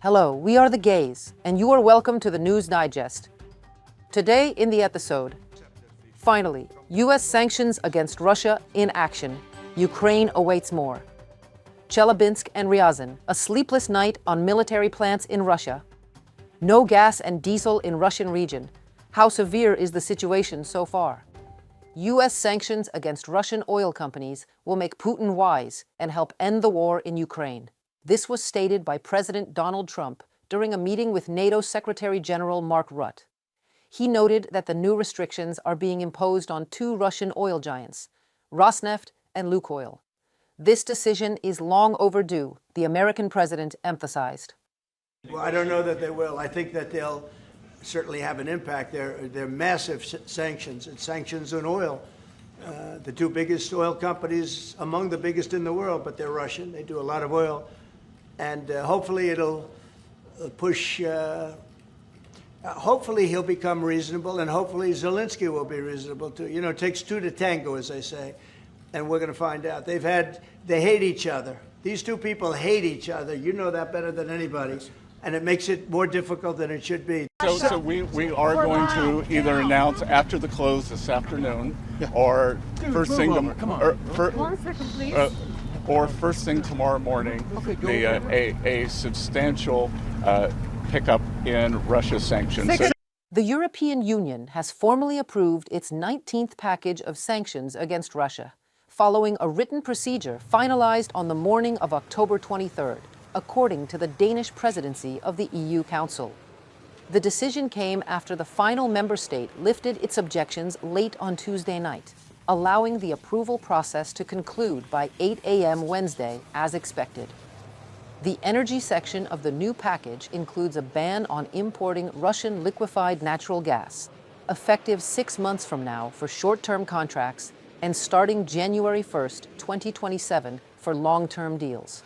Hello, we are the Gays, and you are welcome to the News Digest. Today in the episode, finally, U.S. sanctions against Russia in action. Ukraine awaits more. Chelyabinsk and Ryazan, a sleepless night on military plants in Russia. No gas and diesel in Russian region. How severe is the situation so far? U.S. sanctions against Russian oil companies will make Putin wise and help end the war in Ukraine. This was stated by President Donald Trump during a meeting with NATO Secretary General Mark Rutte. He noted that the new restrictions are being imposed on two Russian oil giants, Rosneft and Lukoil. This decision is long overdue, the American president emphasized. Well, I don't know that they will. I think that they'll certainly have an impact. They're massive sanctions, and sanctions on oil. The two biggest oil companies, among the biggest in the world, but they're Russian. They do a lot of oil. And hopefully it'll push, hopefully he'll become reasonable, and hopefully Zelenskyy will be reasonable too. You know, it takes two to tango, as they say, and we're going to find out. They hate each other. These two people hate each other. You know that better than anybody. And it makes it more difficult than it should be. So we are going to either announce after the close this afternoon, or first thing first thing tomorrow morning, a substantial pickup in Russia's sanctions. The European Union has formally approved its 19th package of sanctions against Russia, following a written procedure finalized on the morning of October 23rd, according to the Danish presidency of the EU Council. The decision came after the final member state lifted its objections late on Tuesday night, allowing the approval process to conclude by 8 a.m. Wednesday as expected. The energy section of the new package includes a ban on importing Russian liquefied natural gas, effective 6 months from now for short-term contracts and starting January 1st, 2027 for long-term deals.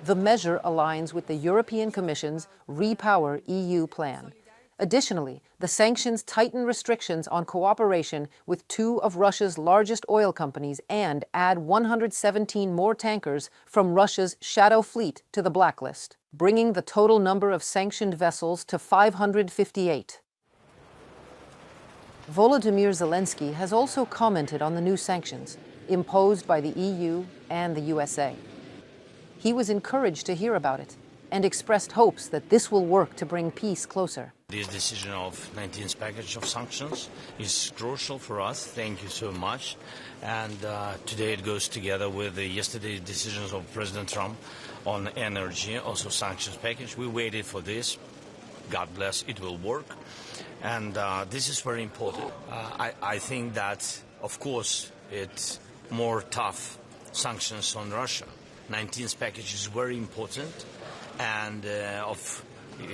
The measure aligns with the European Commission's Repower EU plan. Additionally, the sanctions tighten restrictions on cooperation with two of Russia's largest oil companies and add 117 more tankers from Russia's shadow fleet to the blacklist, bringing the total number of sanctioned vessels to 558. Volodymyr Zelenskyy has also commented on the new sanctions imposed by the EU and the USA. He was encouraged to hear about it and expressed hopes that this will work to bring peace closer. This decision of 19th package of sanctions is crucial for us. Thank you so much. And today it goes together with the yesterday's decisions of President Trump on energy, also sanctions package. We waited for this. God bless, it will work. And this is very important. I think that, of course, it's more tough sanctions on Russia. 19th package is very important, and of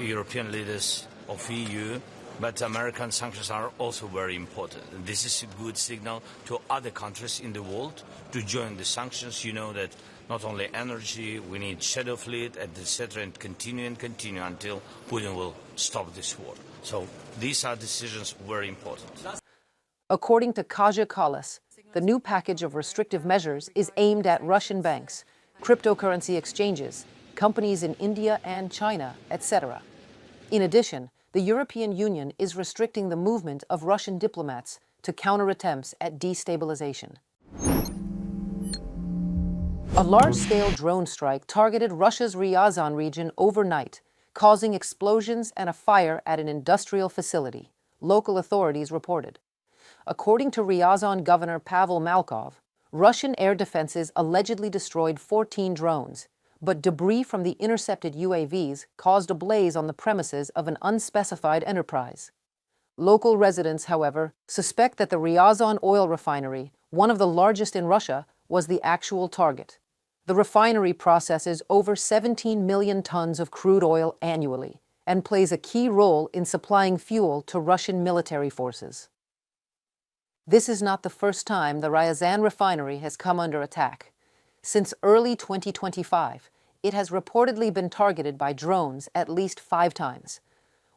European leaders of EU, but American sanctions are also very important. And this is a good signal to other countries in the world to join the sanctions. You know that not only energy, we need shadow fleet, etc., and continue until Putin will stop this war. So these are decisions very important. According to Kaja Kallas, the new package of restrictive measures is aimed at Russian banks, cryptocurrency exchanges, companies in India and China, etc. In addition, the European Union is restricting the movement of Russian diplomats to counter attempts at destabilization. A large-scale drone strike targeted Russia's Ryazan region overnight, causing explosions and a fire at an industrial facility, local authorities reported. According to Ryazan Governor Pavel Malkov, Russian air defenses allegedly destroyed 14 drones, but debris from the intercepted UAVs caused a blaze on the premises of an unspecified enterprise. Local residents, however, suspect that the Ryazan oil refinery, one of the largest in Russia, was the actual target. The refinery processes over 17 million tons of crude oil annually and plays a key role in supplying fuel to Russian military forces. This is not the first time the Ryazan refinery has come under attack. Since early 2025, it has reportedly been targeted by drones at least 5 times.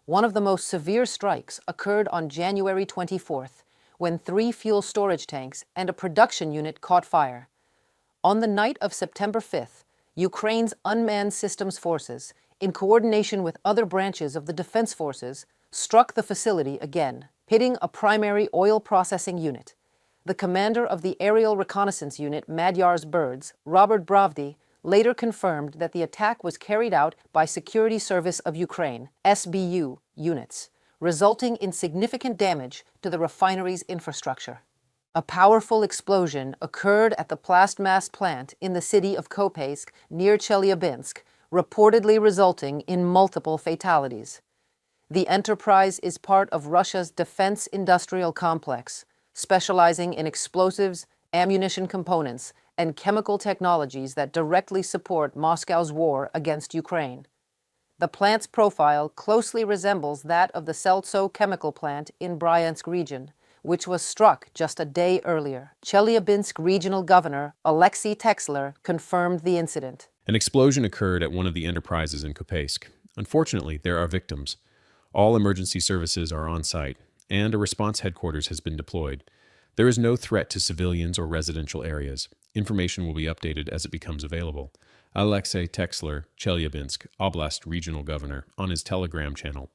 One of the most severe strikes occurred on January 24th, when 3 fuel storage tanks and a production unit caught fire. On the night of September 5th, Ukraine's unmanned systems forces in coordination with other branches of the defense forces, struck the facility again, hitting a primary oil processing unit. The commander of the Aerial Reconnaissance Unit Magyar's Birds, Robert Bravdi, later confirmed that the attack was carried out by Security Service of Ukraine, SBU, units, resulting in significant damage to the refinery's infrastructure. A powerful explosion occurred at the plastmass plant in the city of Kopaysk near Chelyabinsk, reportedly resulting in multiple fatalities. The enterprise is part of Russia's defense industrial complex, specializing in explosives, ammunition components, and chemical technologies that directly support Moscow's war against Ukraine. The plant's profile closely resembles that of the Seltso chemical plant in Bryansk region, which was struck just a day earlier. Chelyabinsk Regional Governor Alexei Texler confirmed the incident. An explosion occurred at one of the enterprises in Kopaysk. Unfortunately, there are victims. All emergency services are on site, and a response headquarters has been deployed. There is no threat to civilians or residential areas. Information will be updated as it becomes available. Alexei Texler, Chelyabinsk Oblast Regional Governor, on his Telegram channel.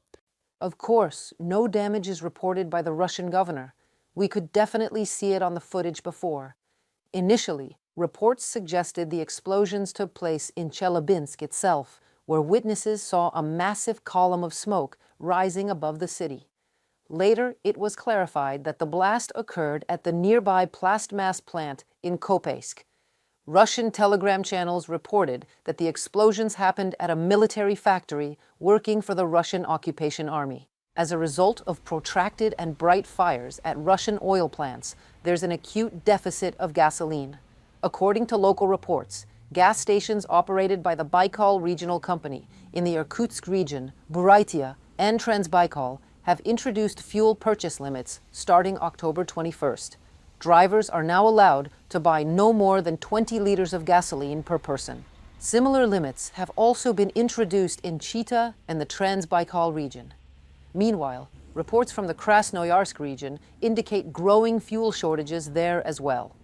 Of course, no damage is reported by the Russian governor. We could definitely see it on the footage before. Initially, reports suggested the explosions took place in Chelyabinsk itself, where witnesses saw a massive column of smoke rising above the city. Later, it was clarified that the blast occurred at the nearby plastmass plant in Kopaysk. Russian telegram channels reported that the explosions happened at a military factory working for the Russian occupation army. As a result of protracted and bright fires at Russian oil plants, there's an acute deficit of gasoline. According to local reports, gas stations operated by the Baikal Regional Company in the Irkutsk region, Buryatia, and Transbaikal have introduced fuel purchase limits starting October 21st. Drivers are now allowed to buy no more than 20 liters of gasoline per person. Similar limits have also been introduced in Chita and the Transbaikal region. Meanwhile, reports from the Krasnoyarsk region indicate growing fuel shortages there as well.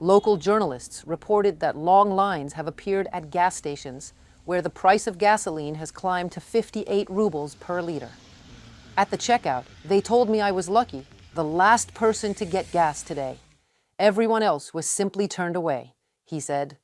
Local journalists reported that long lines have appeared at gas stations where the price of gasoline has climbed to 58 rubles per liter. At the checkout, they told me I was lucky, the last person to get gas today. Everyone else was simply turned away, he said.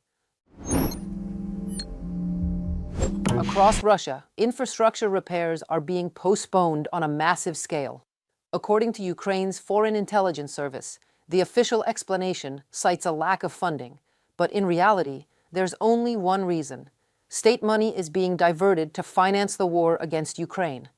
Across Russia, infrastructure repairs are being postponed on a massive scale. According to Ukraine's Foreign Intelligence Service, the official explanation cites a lack of funding, but in reality, there's only one reason. State money is being diverted to finance the war against Ukraine,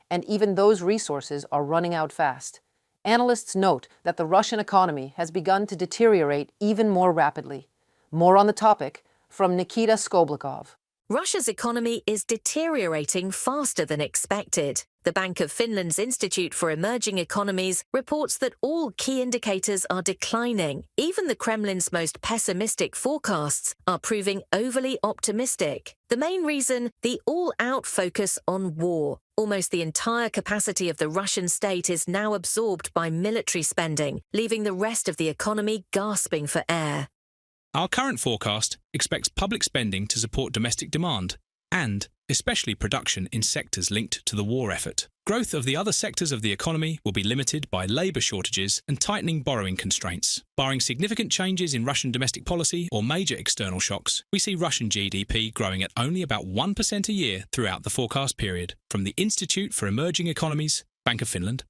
and even those resources are running out fast. Analysts note that the Russian economy has begun to deteriorate even more rapidly. More on the topic from Nikita Skoblikov. Russia's economy is deteriorating faster than expected. The Bank of Finland's Institute for Emerging Economies reports that all key indicators are declining. Even the Kremlin's most pessimistic forecasts are proving overly optimistic. The main reason, the all-out focus on war. Almost the entire capacity of the Russian state is now absorbed by military spending, leaving the rest of the economy gasping for air. Our current forecast expects public spending to support domestic demand and especially production in sectors linked to the war effort. Growth of the other sectors of the economy will be limited by labour shortages and tightening borrowing constraints. Barring significant changes in Russian domestic policy or major external shocks, we see Russian GDP growing at only about 1% a year throughout the forecast period. From the Institute for Emerging Economies, Bank of Finland.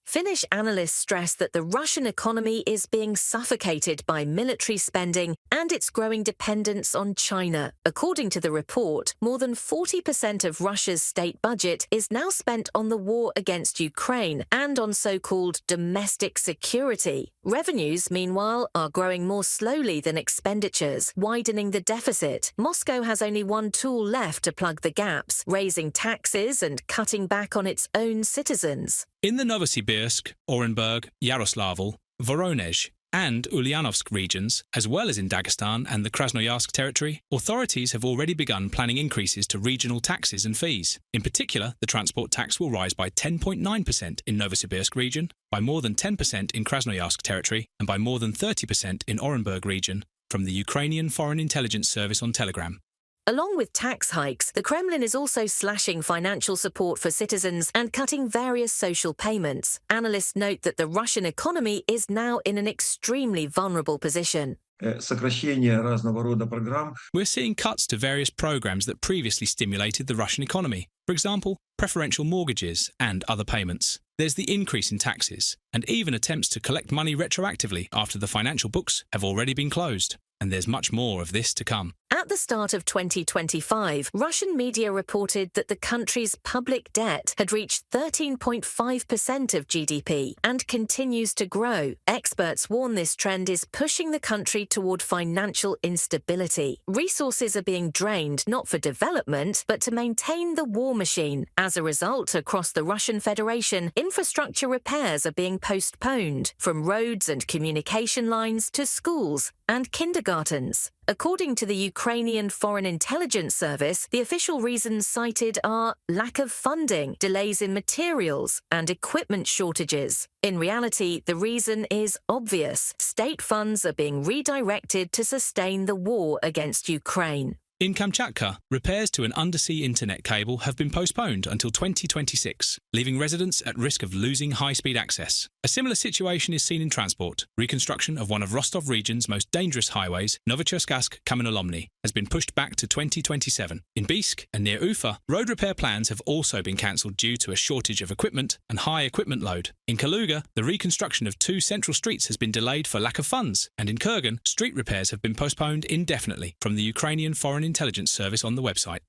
Finnish analysts stress that the Russian economy is being suffocated by military spending and its growing dependence on China. According to the report, more than 40% of Russia's state budget is now spent on the war against Ukraine and on so-called domestic security. Revenues, meanwhile, are growing more slowly than expenditures, widening the deficit. Moscow has only one tool left to plug the gaps, raising taxes and cutting back on its own citizens. In the Novosibirsk, Orenburg, Yaroslavl, Voronezh and Ulyanovsk regions, as well as in Dagestan and the Krasnoyarsk territory, authorities have already begun planning increases to regional taxes and fees. In particular, the transport tax will rise by 10.9% in Novosibirsk region, by more than 10% in Krasnoyarsk territory, and by more than 30% in Orenburg region, from the Ukrainian Foreign Intelligence Service on Telegram. Along with tax hikes, the Kremlin is also slashing financial support for citizens and cutting various social payments. Analysts note that the Russian economy is now in an extremely vulnerable position. Сокращение разного рода программ. We're seeing cuts to various programs that previously stimulated the Russian economy. For example, preferential mortgages and other payments. There's the increase in taxes, and even attempts to collect money retroactively after the financial books have already been closed. And there's much more of this to come. At the start of 2025, Russian media reported that the country's public debt had reached 13.5% of GDP and continues to grow. Experts warn this trend is pushing the country toward financial instability. Resources are being drained not for development, but to maintain the war machine. As a result, across the Russian Federation, infrastructure repairs are being postponed, from roads and communication lines to schools and kindergartens. According to the Ukrainian Foreign Intelligence Service, the official reasons cited are lack of funding, delays in materials, and equipment shortages. In reality, the reason is obvious. State funds are being redirected to sustain the war against Ukraine. In Kamchatka, repairs to an undersea internet cable have been postponed until 2026, leaving residents at risk of losing high-speed access. A similar situation is seen in transport. Reconstruction of one of Rostov region's most dangerous highways, Novocherkassk-Kamenolomny, has been pushed back to 2027. In Biysk and near Ufa, road repair plans have also been cancelled due to a shortage of equipment and high equipment load. In Kaluga, the reconstruction of 2 central streets has been delayed for lack of funds, and in Kurgan, street repairs have been postponed indefinitely, from the Ukrainian Foreign Intelligence Service on the website.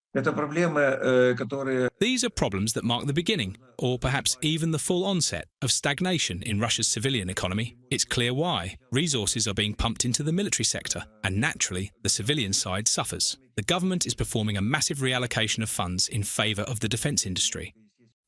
These are problems that mark the beginning, or perhaps even the full onset, of stagnation in Russia's civilian economy. It's clear why. Resources are being pumped into the military sector, and naturally, the civilian side suffers. The government is performing a massive reallocation of funds in favour of the defence industry.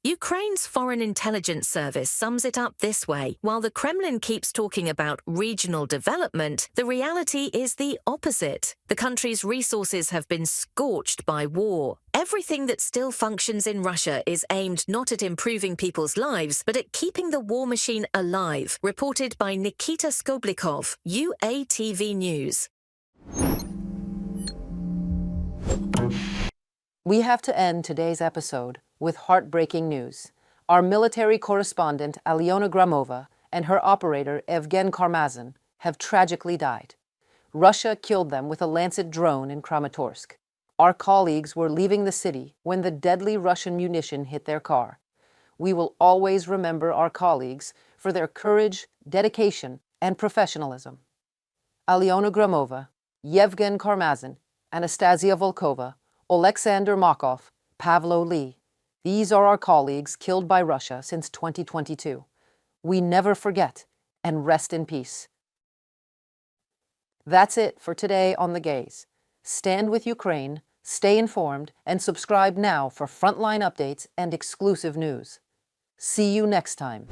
Ukraine's Foreign Intelligence Service sums it up this way. While the Kremlin keeps talking about regional development, the reality is the opposite. The country's resources have been scorched by war. Everything that still functions in Russia is aimed not at improving people's lives, but at keeping the war machine alive, reported by Nikita Skoblikov, UATV News. We have to end today's episode with heartbreaking news. Our military correspondent, Aliona Hramova, and her operator, Yevhenii Karmazin, have tragically died. Russia killed them with a Lancet drone in Kramatorsk. Our colleagues were leaving the city when the deadly Russian munition hit their car. We will always remember our colleagues for their courage, dedication, and professionalism. Aliona Hramova, Yevhenii Karmazin, Anastasia Volkova, Oleksandr Makov, Pavlo Lee. These are our colleagues killed by Russia since 2022. We never forget, and rest in peace. That's it for today on The Gaze. Stand with Ukraine, stay informed, and subscribe now for frontline updates and exclusive news. See you next time.